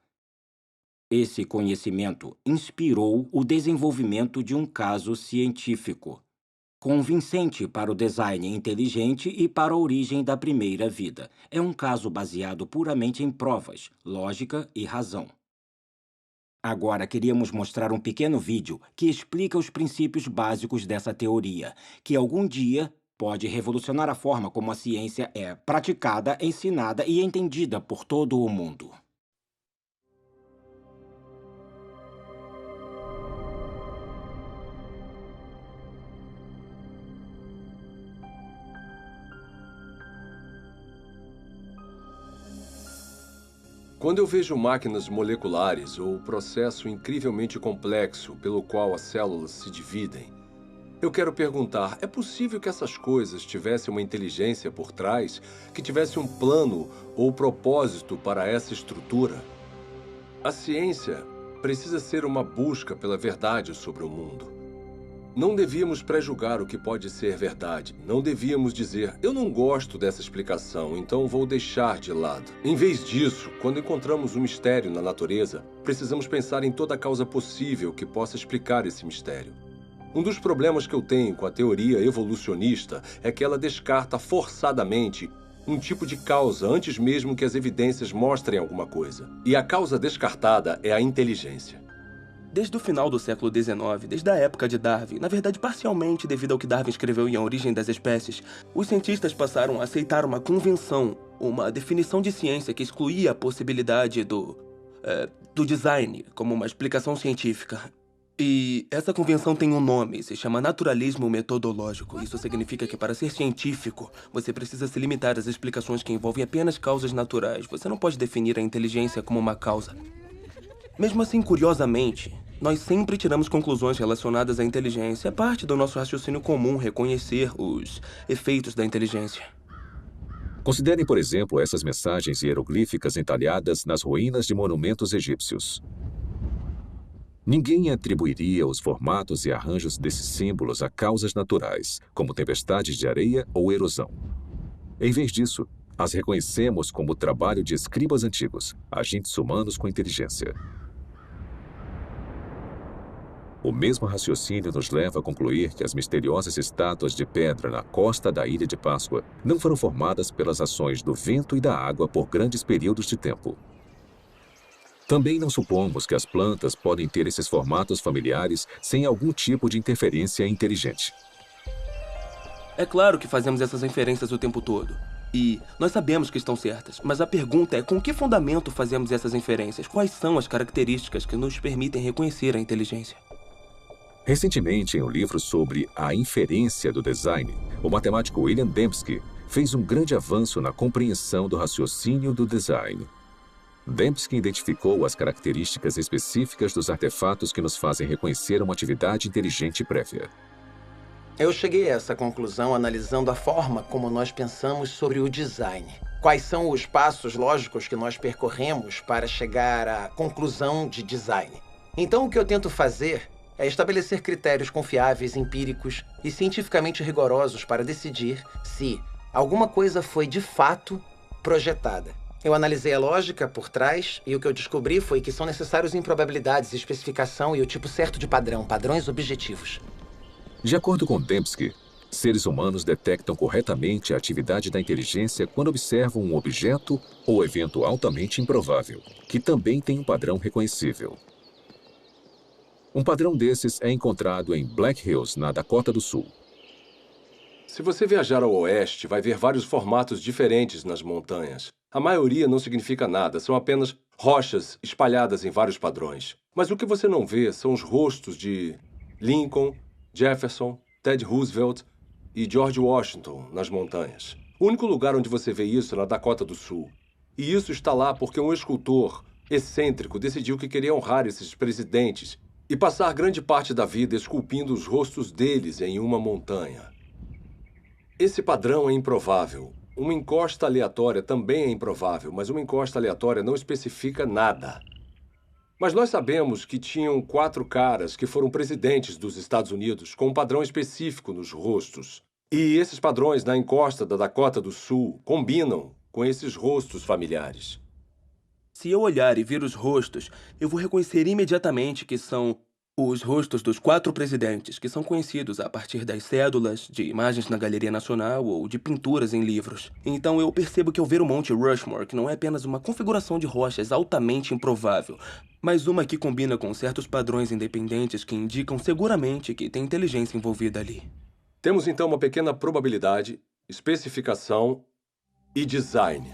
Esse conhecimento inspirou o desenvolvimento de um caso científico, convincente para o design inteligente e para a origem da primeira vida. É um caso baseado puramente em provas, lógica e razão. Agora queríamos mostrar um pequeno vídeo que explica os princípios básicos dessa teoria, que algum dia pode revolucionar a forma como a ciência é praticada, ensinada e entendida por todo o mundo. Quando eu vejo máquinas moleculares ou o processo incrivelmente complexo pelo qual as células se dividem, eu quero perguntar, é possível que essas coisas tivessem uma inteligência por trás, que tivesse um plano ou propósito para essa estrutura? A ciência precisa ser uma busca pela verdade sobre o mundo. Não devíamos prejulgar o que pode ser verdade. Não devíamos dizer, eu não gosto dessa explicação, então vou deixar de lado. Em vez disso, quando encontramos um mistério na natureza, precisamos pensar em toda a causa possível que possa explicar esse mistério. Um dos problemas que eu tenho com a teoria evolucionista é que ela descarta forçadamente um tipo de causa antes mesmo que as evidências mostrem alguma coisa. E a causa descartada é a inteligência. Desde o final do século XIX, desde a época de Darwin, na verdade parcialmente devido ao que Darwin escreveu em A Origem das Espécies, os cientistas passaram a aceitar uma convenção, uma definição de ciência que excluía a possibilidade do design como uma explicação científica. E essa convenção tem um nome, se chama naturalismo metodológico. Isso significa que para ser científico, você precisa se limitar às explicações que envolvem apenas causas naturais. Você não pode definir a inteligência como uma causa. Mesmo assim, curiosamente, nós sempre tiramos conclusões relacionadas à inteligência. É parte do nosso raciocínio comum reconhecer os efeitos da inteligência. Considerem, por exemplo, essas mensagens hieroglíficas entalhadas nas ruínas de monumentos egípcios. Ninguém atribuiria os formatos e arranjos desses símbolos a causas naturais, como tempestades de areia ou erosão. Em vez disso, as reconhecemos como o trabalho de escribas antigos, agentes humanos com inteligência. O mesmo raciocínio nos leva a concluir que as misteriosas estátuas de pedra na costa da Ilha de Páscoa não foram formadas pelas ações do vento e da água por grandes períodos de tempo. Também não supomos que as plantas podem ter esses formatos familiares sem algum tipo de interferência inteligente. É claro que fazemos essas inferências o tempo todo. E nós sabemos que estão certas, mas a pergunta é com que fundamento fazemos essas inferências? Quais são as características que nos permitem reconhecer a inteligência? Recentemente, em um livro sobre a inferência do design, o matemático William Dembski fez um grande avanço na compreensão do raciocínio do design. Dembski identificou as características específicas dos artefatos que nos fazem reconhecer uma atividade inteligente prévia. Eu cheguei a essa conclusão analisando a forma como nós pensamos sobre o design. Quais são os passos lógicos que nós percorremos para chegar à conclusão de design. Então, o que eu tento fazer é estabelecer critérios confiáveis, empíricos e cientificamente rigorosos para decidir se alguma coisa foi de fato projetada. Eu analisei a lógica por trás e o que eu descobri foi que são necessários improbabilidades, especificação e o tipo certo de padrão, padrões objetivos. De acordo com Dembski, seres humanos detectam corretamente a atividade da inteligência quando observam um objeto ou evento altamente improvável, que também tem um padrão reconhecível. Um padrão desses é encontrado em Black Hills, na Dakota do Sul. Se você viajar ao oeste, vai ver vários formatos diferentes nas montanhas. A maioria não significa nada, são apenas rochas espalhadas em vários padrões. Mas o que você não vê são os rostos de Lincoln, Jefferson, Ted Roosevelt e George Washington nas montanhas. O único lugar onde você vê isso é na Dakota do Sul. E isso está lá porque um escultor excêntrico decidiu que queria honrar esses presidentes e passar grande parte da vida esculpindo os rostos deles em uma montanha. Esse padrão é improvável. Uma encosta aleatória também é improvável, mas uma encosta aleatória não especifica nada. Mas nós sabemos que tinham 4 caras que foram presidentes dos Estados Unidos com um padrão específico nos rostos. E esses padrões na encosta da Dakota do Sul combinam com esses rostos familiares. Se eu olhar e ver os rostos, eu vou reconhecer imediatamente que são os rostos dos 4 presidentes, que são conhecidos a partir das cédulas, de imagens na Galeria Nacional ou de pinturas em livros. Então eu percebo que ao ver o Monte Rushmore, que não é apenas uma configuração de rochas altamente improvável, mas uma que combina com certos padrões independentes que indicam seguramente que tem inteligência envolvida ali. Temos então uma pequena probabilidade, especificação e design.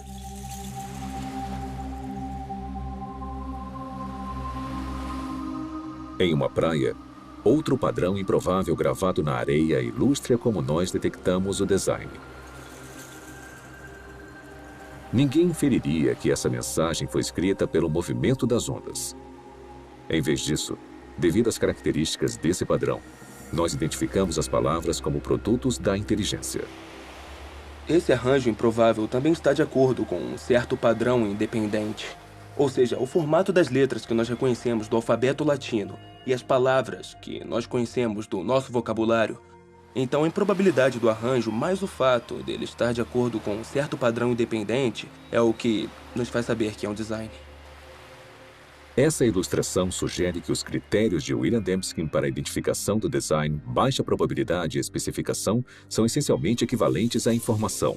Em uma praia, outro padrão improvável gravado na areia ilustra como nós detectamos o design. Ninguém inferiria que essa mensagem foi escrita pelo movimento das ondas. Em vez disso, devido às características desse padrão, nós identificamos as palavras como produtos da inteligência. Esse arranjo improvável também está de acordo com um certo padrão independente. Ou seja, o formato das letras que nós reconhecemos do alfabeto latino e as palavras que nós conhecemos do nosso vocabulário. Então, a improbabilidade do arranjo, mais o fato dele estar de acordo com um certo padrão independente, é o que nos faz saber que é um design. Essa ilustração sugere que os critérios de William Dembski para a identificação do design, baixa probabilidade e especificação são essencialmente equivalentes à informação.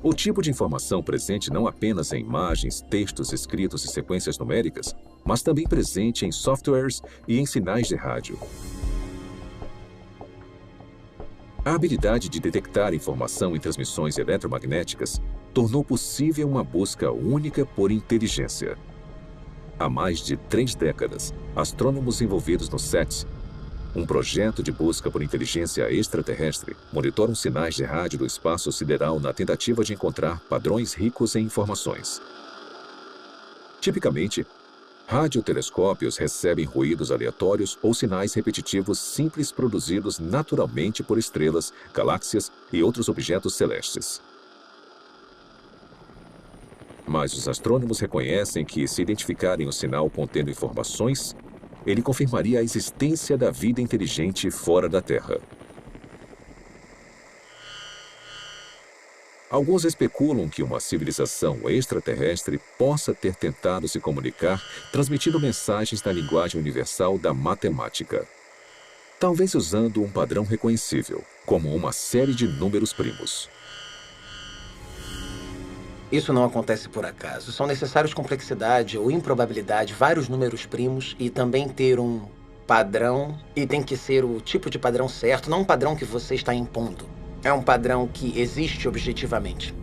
O tipo de informação presente não apenas em imagens, textos escritos e sequências numéricas, mas também presente em softwares e em sinais de rádio. A habilidade de detectar informação em transmissões eletromagnéticas tornou possível uma busca única por inteligência. Há mais de 3 décadas, astrônomos envolvidos no SETI, um projeto de busca por inteligência extraterrestre, monitoram sinais de rádio do espaço sideral na tentativa de encontrar padrões ricos em informações. Tipicamente, radiotelescópios recebem ruídos aleatórios ou sinais repetitivos simples produzidos naturalmente por estrelas, galáxias e outros objetos celestes. Mas os astrônomos reconhecem que, se identificarem o sinal contendo informações, ele confirmaria a existência da vida inteligente fora da Terra. Alguns especulam que uma civilização extraterrestre possa ter tentado se comunicar transmitindo mensagens na linguagem universal da matemática. Talvez usando um padrão reconhecível, como uma série de números primos. Isso não acontece por acaso. São necessários complexidade ou improbabilidade, vários números primos e também ter um padrão. E tem que ser o tipo de padrão certo, não um padrão que você está impondo. É um padrão que existe objetivamente.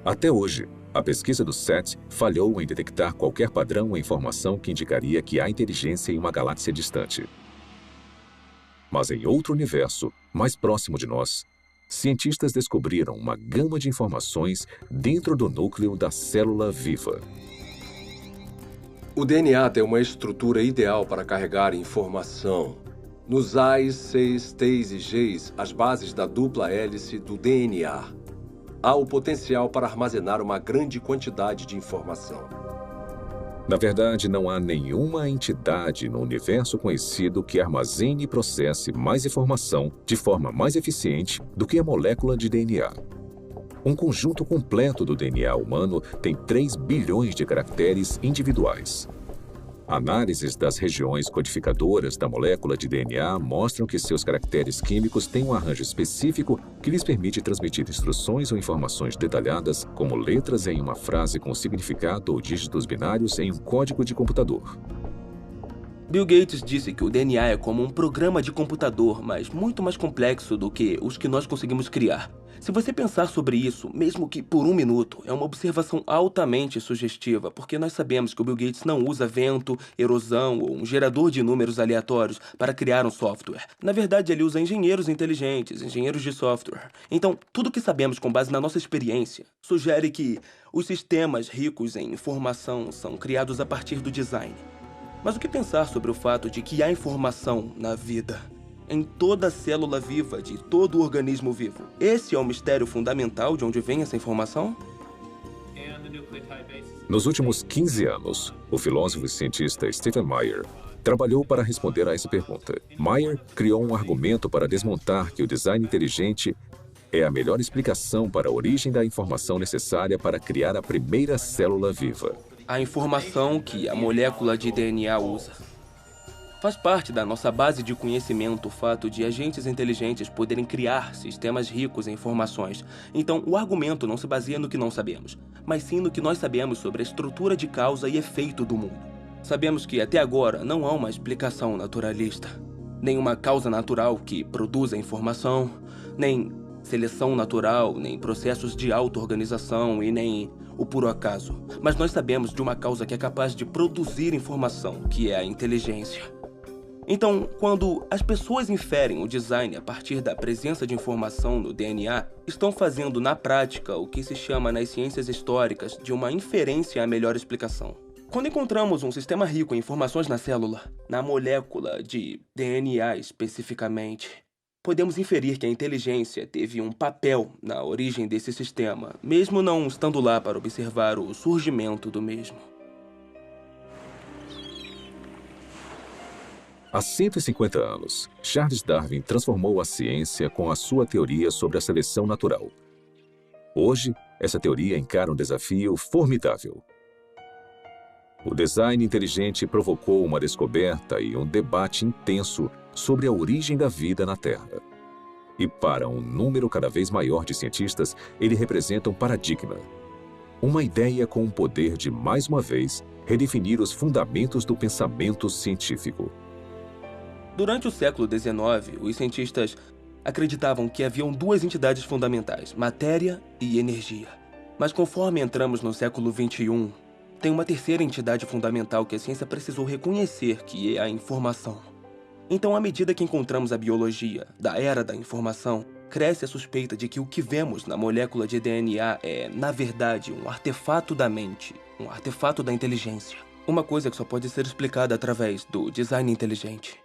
Até hoje, a pesquisa do SETI falhou em detectar qualquer padrão ou informação que indicaria que há inteligência em uma galáxia distante. Mas em outro universo, mais próximo de nós, cientistas descobriram uma gama de informações dentro do núcleo da célula viva. O DNA tem uma estrutura ideal para carregar informação. Nos A's, C's, T's e G's, as bases da dupla hélice do DNA, há o potencial para armazenar uma grande quantidade de informação. Na verdade, não há nenhuma entidade no universo conhecido que armazene e processe mais informação de forma mais eficiente do que a molécula de DNA. Um conjunto completo do DNA humano tem 3 bilhões de caracteres individuais. Análises das regiões codificadoras da molécula de DNA mostram que seus caracteres químicos têm um arranjo específico que lhes permite transmitir instruções ou informações detalhadas, como letras em uma frase com significado ou dígitos binários em um código de computador. Bill Gates disse que o DNA é como um programa de computador, mas muito mais complexo do que os que nós conseguimos criar. Se você pensar sobre isso, mesmo que por um minuto, é uma observação altamente sugestiva, porque nós sabemos que o Bill Gates não usa vento, erosão ou um gerador de números aleatórios para criar um software. Na verdade, ele usa engenheiros inteligentes, engenheiros de software. Então, tudo que sabemos com base na nossa experiência sugere que os sistemas ricos em informação são criados a partir do design. Mas o que pensar sobre o fato de que há informação na vida? Em toda célula viva de todo organismo vivo. Esse é o mistério fundamental de onde vem essa informação? Nos últimos 15 anos, o filósofo e cientista Stephen Meyer trabalhou para responder a essa pergunta. Meyer criou um argumento para desmontar que o design inteligente é a melhor explicação para a origem da informação necessária para criar a primeira célula viva. A informação que a molécula de DNA usa. Faz parte da nossa base de conhecimento o fato de agentes inteligentes poderem criar sistemas ricos em informações. Então, o argumento não se baseia no que não sabemos, mas sim no que nós sabemos sobre a estrutura de causa e efeito do mundo. Sabemos que, até agora, não há uma explicação naturalista. Nem uma causa natural que produza informação, nem seleção natural, nem processos de auto-organização e nem o puro acaso. Mas nós sabemos de uma causa que é capaz de produzir informação, que é a inteligência. Então, quando as pessoas inferem o design a partir da presença de informação no DNA, estão fazendo na prática o que se chama nas ciências históricas de uma inferência à melhor explicação. Quando encontramos um sistema rico em informações na célula, na molécula de DNA especificamente, podemos inferir que a inteligência teve um papel na origem desse sistema, mesmo não estando lá para observar o surgimento do mesmo. Há 150 anos, Charles Darwin transformou a ciência com a sua teoria sobre a seleção natural. Hoje, essa teoria encara um desafio formidável. O design inteligente provocou uma descoberta e um debate intenso sobre a origem da vida na Terra. E para um número cada vez maior de cientistas, ele representa um paradigma. Uma ideia com o poder de, mais uma vez, redefinir os fundamentos do pensamento científico. Durante o século XIX, os cientistas acreditavam que haviam duas entidades fundamentais, matéria e energia. Mas conforme entramos no século XXI, tem uma terceira entidade fundamental que a ciência precisou reconhecer, que é a informação. Então, à medida que encontramos a biologia da era da informação, cresce a suspeita de que o que vemos na molécula de DNA é, na verdade, um artefato da mente, um artefato da inteligência. Uma coisa que só pode ser explicada através do design inteligente.